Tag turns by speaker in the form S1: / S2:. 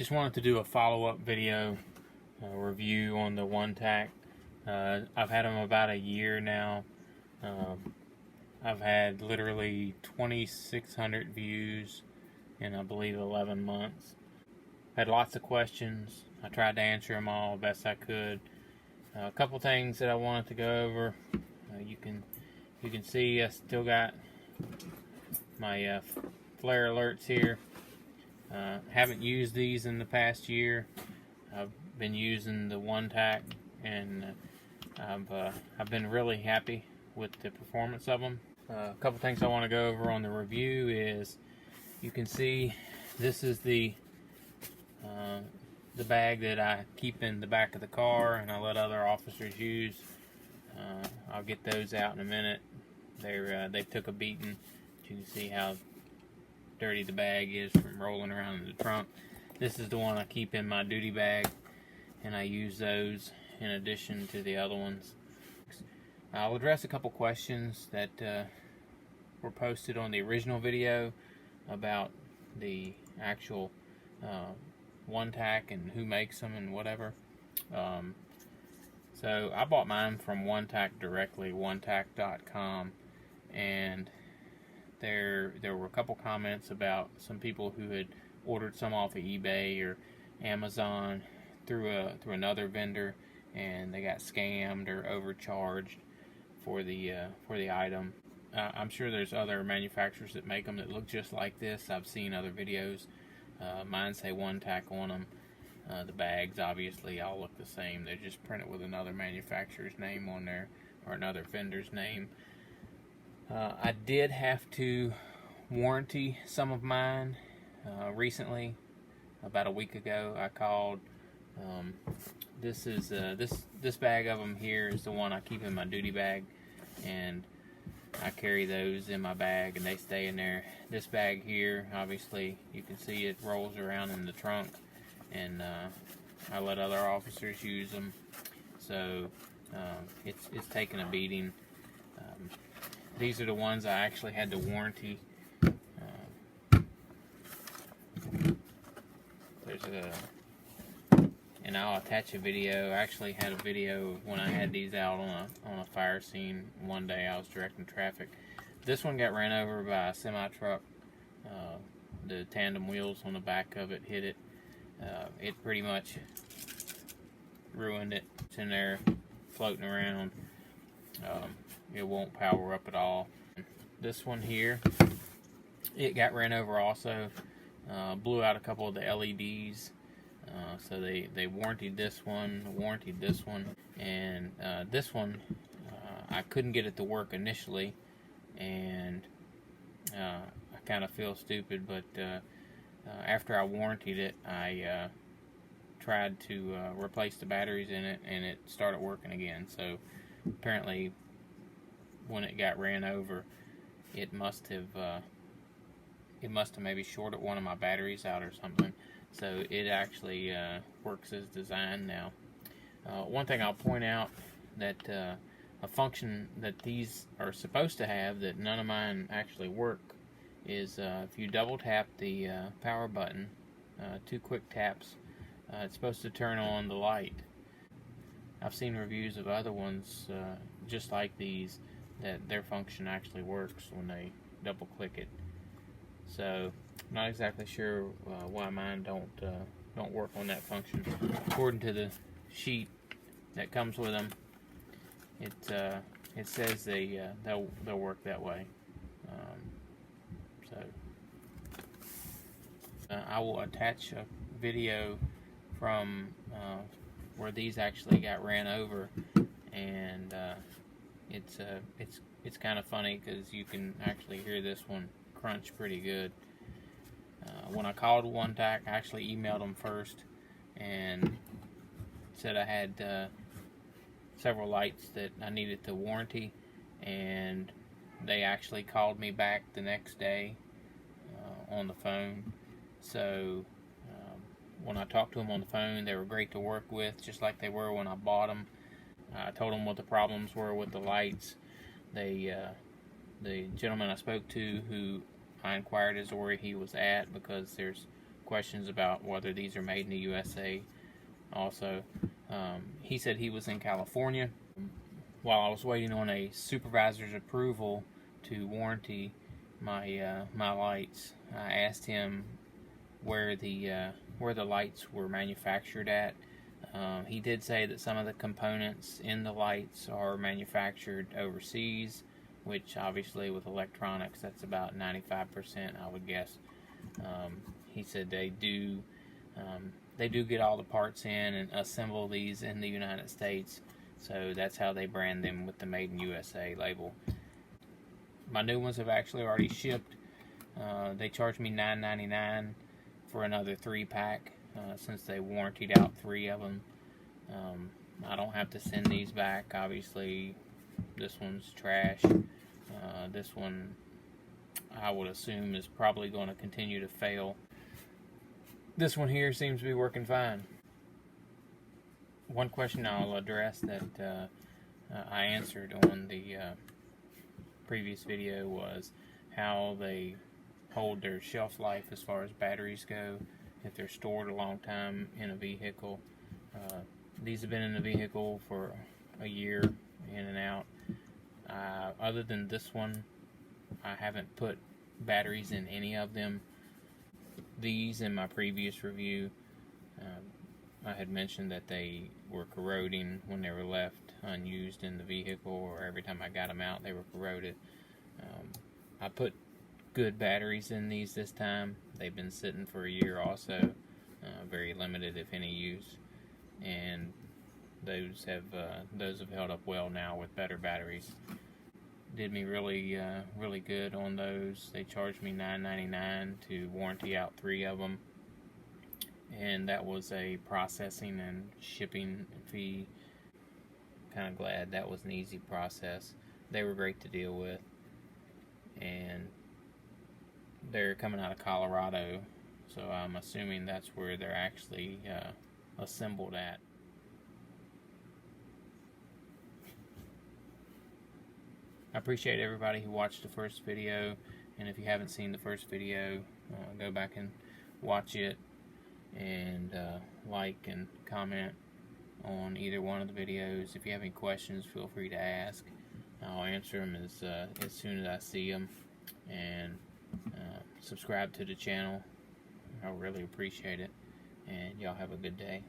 S1: Just wanted to do a follow-up video review on the One-Tac. I've had them about a year now. I've had literally 2,600 views in, I believe, 11 months. Had lots of questions. I tried to answer them all best I could. A couple things that I wanted to go over. You can see I still got my flare alerts here. Haven't used these in the past year. I've been using the One-Tac, and I've been really happy with the performance of them. A couple things I want to go over on the review is, you can see this is the bag that I keep in the back of the car and I let other officers use. I'll get those out in a minute. They took a beating. You can see how dirty the bag is from rolling around in the trunk. This is the one I keep in my duty bag, and I use those in addition to the other ones. I'll address a couple questions that were posted on the original video about the actual One-Tac and who makes them and whatever. So I bought mine from One-Tac directly, onetac.com, and there were a couple comments about some people who had ordered some off of eBay or Amazon through another vendor, and they got scammed or overcharged for the item. I'm sure there's other manufacturers that make them that look just like this. I've seen other videos. Mine say One-Tac on them. The bags obviously all look the same. They're just printed with another manufacturer's name on there, or another vendor's name. I did have to warranty some of mine recently. About a week ago, I called. This bag of them here is the one I keep in my duty bag, and I carry those in my bag and they stay in there. This bag here, obviously, you can see it rolls around in the trunk, and I let other officers use them. So it's taken a beating. These are the ones I actually had to warranty. And I'll attach a video. I actually had a video when I had these out on a fire scene one day. I was directing traffic. This one got ran over by a semi-truck. The tandem wheels on the back of it hit it. It pretty much ruined it. It's in there floating around. It won't power up at all. This one here, it got ran over also. Blew out a couple of the LEDs. So they warranted this one, and this one I couldn't get it to work initially, and I kind of feel stupid, but after I warranted it, I tried to replace the batteries in it, and it started working again. So apparently when it got ran over, it must have maybe shorted one of my batteries out or something. So it actually works as designed now. One thing I'll point out, that a function that these are supposed to have that none of mine actually work is if you double tap the power button, 2 quick taps, it's supposed to turn on the light. I've seen reviews of other ones just like these, that their function actually works when they double click it. So not exactly sure why mine don't work on that function. According to the sheet that comes with them, it says they'll work that way. I will attach a video from where these actually got ran over, and it's kind of funny because you can actually hear this one crunch pretty good. When I called One-Tac, I actually emailed them first and said I had several lights that I needed to warranty, and they actually called me back the next day on the phone. So when I talked to them on the phone, they were great to work with, just like they were when I bought them. I told them what the problems were with the lights. The gentleman I spoke to, who I inquired as to where he was at, because there's questions about whether these are made in the USA also. He said he was in California. While I was waiting on a supervisor's approval to warranty my my lights, I asked him where the lights were manufactured at. He did say that some of the components in the lights are manufactured overseas, which obviously with electronics that's about 95%, I would guess. He said they do get all the parts in and assemble these in the United States, so that's how they brand them with the Made in USA label. My new ones have actually already shipped. They charged me $9.99 for another 3-pack since they warrantied out 3 of them. I don't have to send these back. Obviously, this one's trash. This one, I would assume, is probably going to continue to fail. This one here seems to be working fine. One question I'll address that I answered on the previous video was how they hold their shelf life as far as batteries go, if they're stored a long time in a vehicle. These have been in the vehicle for a year, in and out. Other than this one, I haven't put batteries in any of them. These, in my previous review, I had mentioned that they were corroding when they were left unused in the vehicle, or every time I got them out they were corroded. I put good batteries in these this time. They've been sitting for a year also, very limited if any use, and those have held up well now with better batteries. Did me really good on those. They charged me $9.99 to warranty out 3 of them, and that was a processing and shipping fee. Kind of glad that was an easy process. They were great to deal with, and they're coming out of Colorado, so I'm assuming that's where they're actually assembled at. I appreciate everybody who watched the first video, and if you haven't seen the first video, go back and watch it, and like and comment on either one of the videos. If you have any questions, feel free to ask. I'll answer them as soon as I see them, and subscribe to the channel. I really appreciate it, and y'all have a good day.